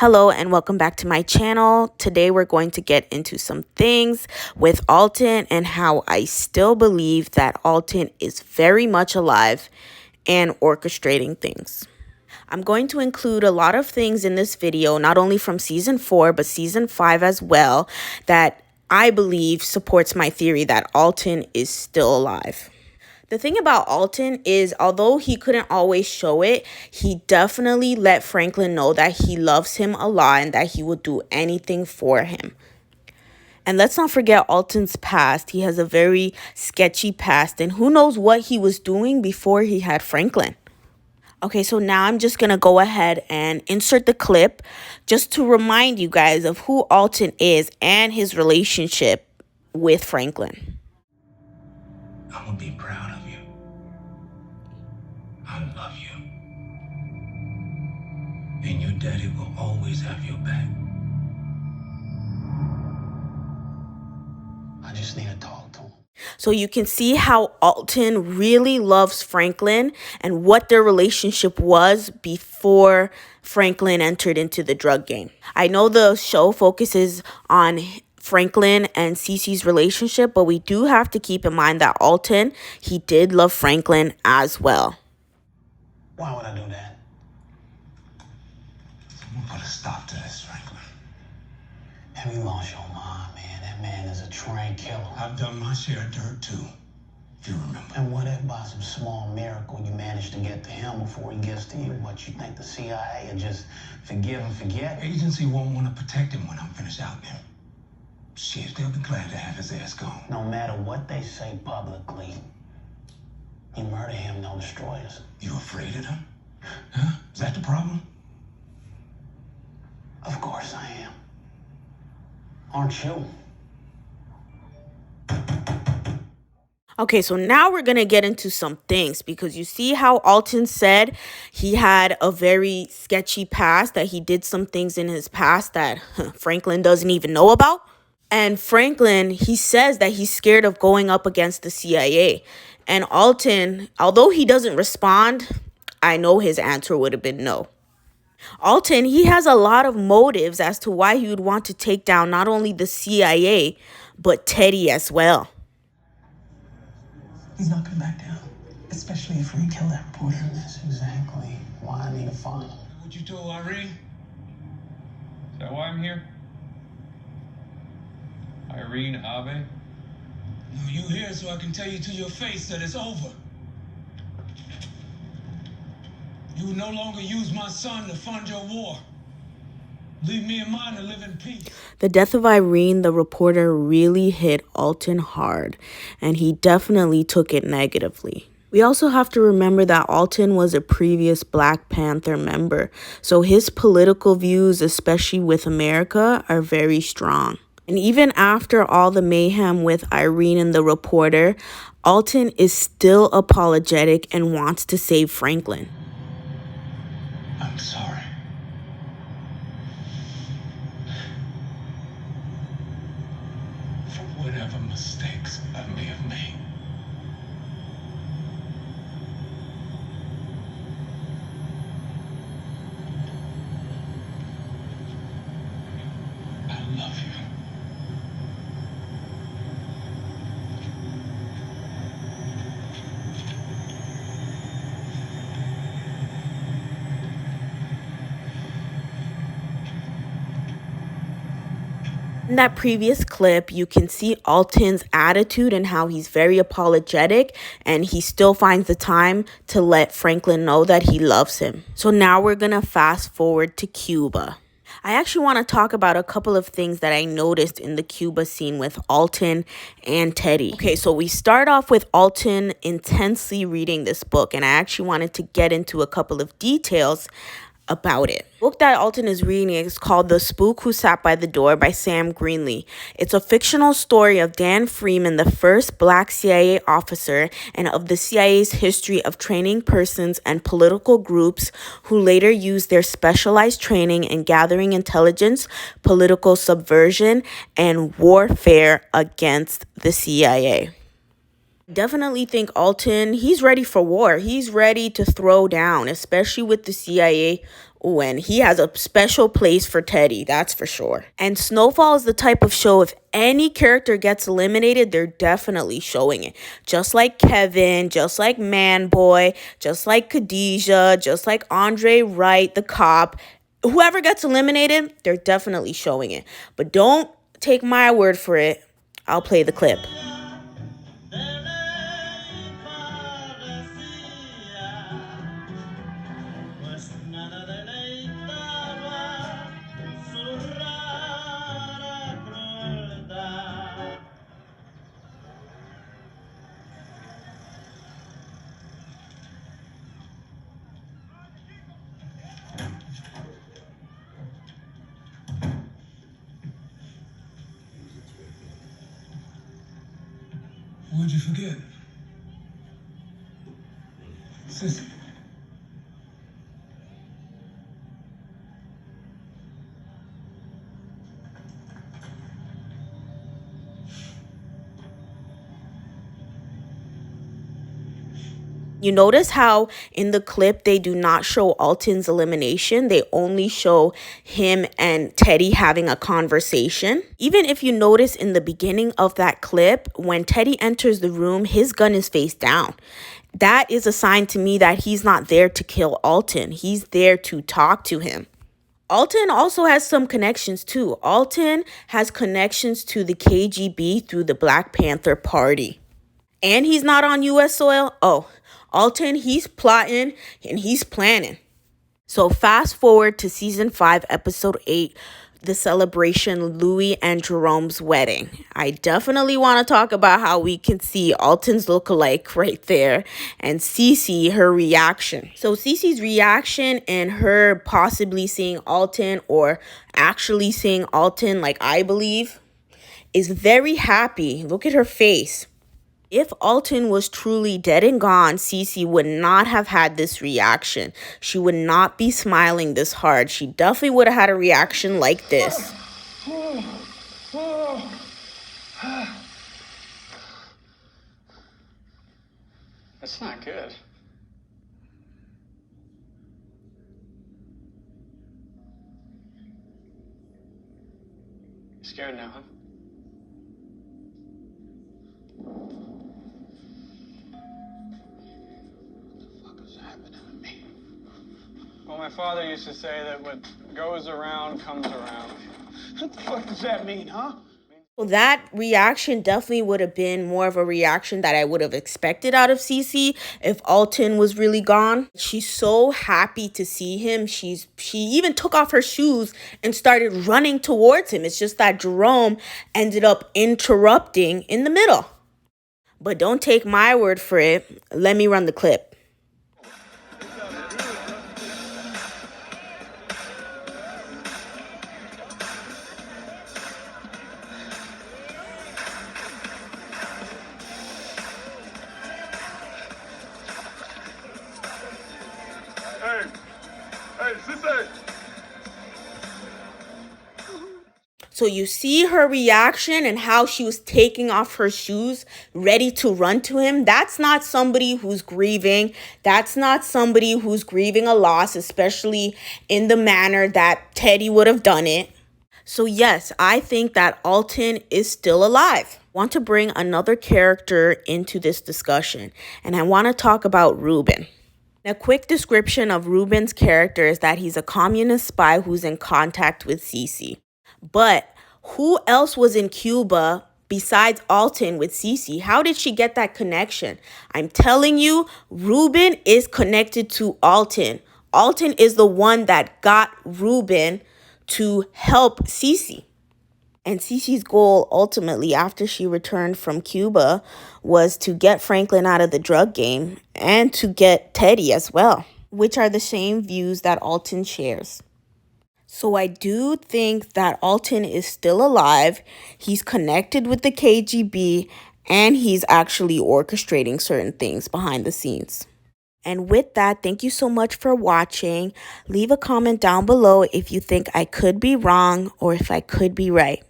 Hello and welcome back to my channel. Today we're going to get into some things with Alton and how I still believe that Alton is very much alive and orchestrating things. I'm going to include a lot of things in this video, not only from season 4 but season 5 as well, that I believe supports my theory that Alton is still alive. The thing about Alton is, although he couldn't always show it, he definitely let Franklin know that he loves him a lot and that he would do anything for him. And let's not forget Alton's past. He has a very sketchy past, and who knows what he was doing before he had Franklin. Okay, so now I'm just going to go ahead and insert the clip just to remind you guys of who Alton is and his relationship with Franklin. I'm going to be proud of you. I love you. And your daddy will always have your back. I just need to talk to him. So you can see how Alton really loves Franklin and what their relationship was before Franklin entered into the drug game. I know the show focuses on Franklin and Cece's relationship, but we do have to keep in mind that Alton, he did love Franklin as well. Why would I do that? Someone put a stop to this, Franklin. Have you lost your mind, man? That man is a trained killer. I've done my share of dirt, too, if you remember. And what if by some small miracle you manage to get to him before he gets to you? What, you think the CIA will just forgive and forget? Agency won't want to protect him when I'm finished out there. Shit, they'll be glad to have his ass gone. No matter what they say publicly, you murder him, they'll destroy us. You afraid of them? Huh? Is that the problem? Of course I am. Aren't you? Okay, so now we're going to get into some things because you see how Alton said he had a very sketchy past, that he did some things in his past that Franklin doesn't even know about. And Franklin, he says that he's scared of going up against the CIA. And Alton, although he doesn't respond, I know his answer would have been no. Alton, he has a lot of motives as to why he would want to take down not only the CIA, but Teddy as well. He's not gonna back down, especially if we kill that reporter. That's exactly why I need to find him. What you told Irene? Is that why I'm here? Irene Abe? No, you here so I can tell you to your face that it's over. You will no longer use my son to fund your war. Leave me and mine to live in peace. The death of Irene, the reporter, really hit Alton hard, and he definitely took it negatively. We also have to remember that Alton was a previous Black Panther member, so his political views, especially with America, are very strong. And even after all the mayhem with Irene and the reporter, Alton is still apologetic and wants to save Franklin. I'm sorry. For whatever mistakes I may have made. I love you. In that previous clip, you can see Alton's attitude and how he's very apologetic, and he still finds the time to let Franklin know that he loves him. So now we're going to fast forward to Cuba. I actually want to talk about a couple of things that I noticed in the Cuba scene with Alton and Teddy. Okay, so we start off with Alton intensely reading this book, and I actually wanted to get into a couple of details about it. The book that Alton is reading is called The Spook Who Sat by the Door by Sam Greenlee. It's a fictional story of Dan Freeman, the first Black CIA officer, and of the CIA's history of training persons and political groups who later used their specialized training in gathering intelligence, political subversion, and warfare against the CIA. Definitely think Alton, he's ready for war. He's ready to throw down, especially with the CIA Ooh, and he has a special place for Teddy, that's for sure. And Snowfall is the type of show, if any character gets eliminated, they're definitely showing it. Just like Kevin, just like Manboy, just like Khadijah, just like Andre Wright, the cop. Whoever gets eliminated, they're definitely showing it. But don't take my word for it. I'll play the clip. What'd you forget? Sissy. You notice how in the clip they do not show Alton's elimination. They only show him and Teddy having a conversation. Even if you notice in the beginning of that clip, when Teddy enters the room, his gun is face down. That is a sign to me that he's not there to kill Alton. He's there to talk to him. Alton also has some connections too. Alton has connections to the KGB through the Black Panther Party. And he's not on U.S. soil. Oh, Alton, he's plotting and he's planning. So fast forward to season 5, episode 8, the celebration, Louis and Jerome's wedding. I definitely want to talk about how we can see Alton's lookalike right there and Cece, her reaction. So Cece's reaction and her possibly seeing Alton or actually seeing Alton, like I believe, is very happy. Look at her face. If Alton was truly dead and gone, Cece would not have had this reaction. She would not be smiling this hard. She definitely would have had a reaction like this. That's not good. You scared now, huh? Well, my father used to say that what goes around comes around. What the fuck does that mean, huh? Well, that reaction definitely would have been more of a reaction that I would have expected out of Cece if Alton was really gone. She's so happy to see him. She even took off her shoes and started running towards him. It's just that Jerome ended up interrupting in the middle. But don't take my word for it. Let me run the clip. So you see her reaction and how she was taking off her shoes, ready to run to him. That's not somebody who's grieving. That's not somebody who's grieving a loss, especially in the manner that Teddy would have done it. So yes, I think that Alton is still alive. I want to bring another character into this discussion, and I want to talk about Ruben. A quick description of Ruben's character is that he's a communist spy who's in contact with Cece. But who else was in Cuba besides Alton with Cece? How did she get that connection? I'm telling you, Ruben is connected to Alton. Alton is the one that got Ruben to help Cece. And Cece's goal ultimately after she returned from Cuba was to get Franklin out of the drug game and to get Teddy as well, which are the same views that Alton shares. So I do think that Alton is still alive. He's connected with the KGB and he's actually orchestrating certain things behind the scenes. And with that, thank you so much for watching. Leave a comment down below if you think I could be wrong or if I could be right.